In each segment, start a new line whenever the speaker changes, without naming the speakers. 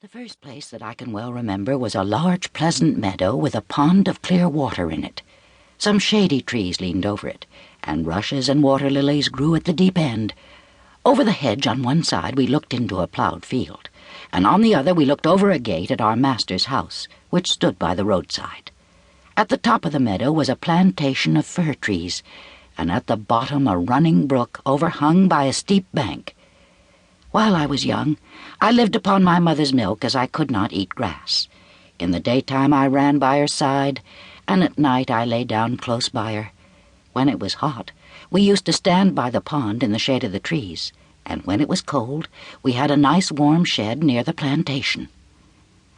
The first place that I can well remember was a large, pleasant meadow with a pond of clear water in it. Some shady trees leaned over it, and rushes and water lilies grew at the deep end. Over the hedge on one side we looked into a ploughed field, and on the other we looked over a gate at our master's house, which stood by the roadside. At the top of the meadow was a plantation of fir trees, and at the bottom a running brook overhung by a steep bank. While I was young, I lived upon my mother's milk, as I could not eat grass. In the daytime I ran by her side, and at night I lay down close by her. When it was hot, we used to stand by the pond in the shade of the trees, and when it was cold, we had a nice warm shed near the plantation.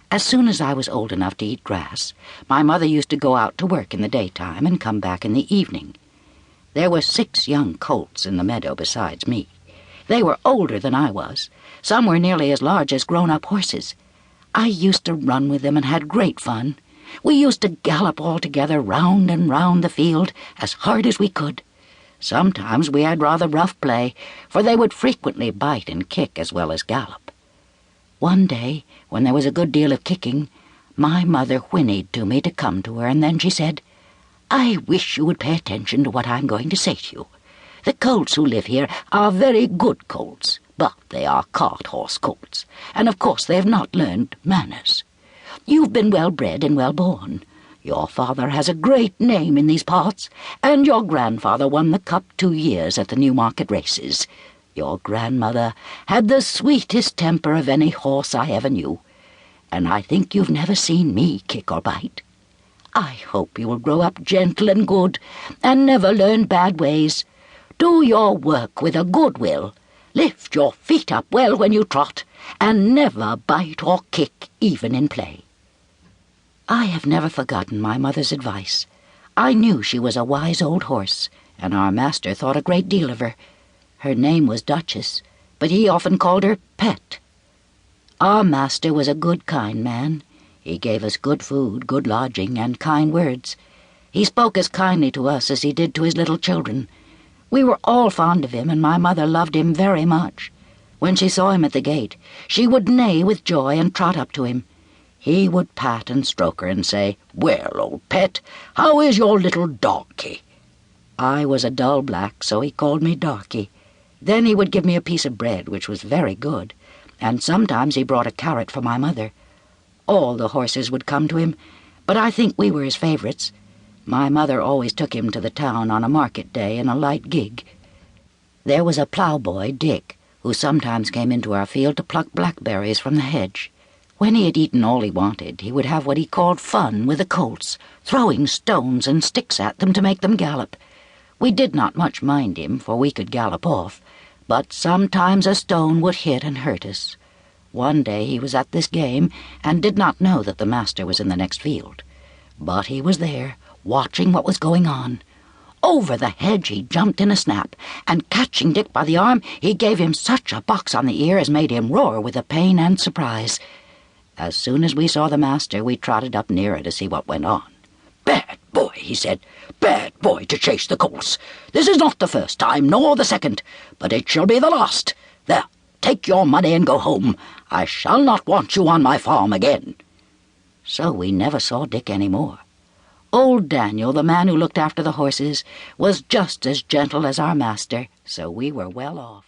As soon as I was old enough to eat grass, my mother used to go out to work in the daytime and come back in the evening. There were 6 young colts in the meadow besides me. They were older than I was. Some were nearly as large as grown-up horses. I used to run with them and had great fun. We used to gallop all together round and round the field as hard as we could. Sometimes we had rather rough play, for they would frequently bite and kick as well as gallop. One day, when there was a good deal of kicking, my mother whinnied to me to come to her, and then she said, "I wish you would pay attention to what I'm going to say to you. The colts who live here are very good colts, but they are cart-horse colts, and of course they have not learned manners. You've been well-bred and well-born. Your father has a great name in these parts, and your grandfather won the cup 2 years at the Newmarket races. Your grandmother had the sweetest temper of any horse I ever knew, and I think you've never seen me kick or bite. I hope you will grow up gentle and good, and never learn bad ways. Do your work with a good will, lift your feet up well when you trot, and never bite or kick even in play." I have never forgotten my mother's advice. I knew she was a wise old horse, and our master thought a great deal of her. Her name was Duchess, but he often called her Pet. Our master was a good, kind man. He gave us good food, good lodging, and kind words. He spoke as kindly to us as he did to his little children. We were all fond of him, and my mother loved him very much. When she saw him at the gate, she would neigh with joy and trot up to him. He would pat and stroke her and say, "Well, old pet, how is your little Darky?" I was a dull black, so he called me Darky. Then he would give me a piece of bread, which was very good, and sometimes he brought a carrot for my mother. All the horses would come to him, but I think we were his favourites. My mother always took him to the town on a market day in a light gig. There was a ploughboy, Dick, who sometimes came into our field to pluck blackberries from the hedge. When he had eaten all he wanted, he would have what he called fun with the colts, throwing stones and sticks at them to make them gallop. We did not much mind him, for we could gallop off, but sometimes a stone would hit and hurt us. One day he was at this game, and did not know that the master was in the next field. But he was there, watching what was going on. Over the hedge he jumped in a snap, and catching Dick by the arm, he gave him such a box on the ear as made him roar with the pain and surprise. As soon as we saw the master, we trotted up nearer to see what went on. "Bad boy," he said, "bad boy to chase the colts. This is not the first time, nor the second, but it shall be the last. There, take your money and go home. I shall not want you on my farm again." So we never saw Dick any more. Old Daniel, the man who looked after the horses, was just as gentle as our master, so we were well off.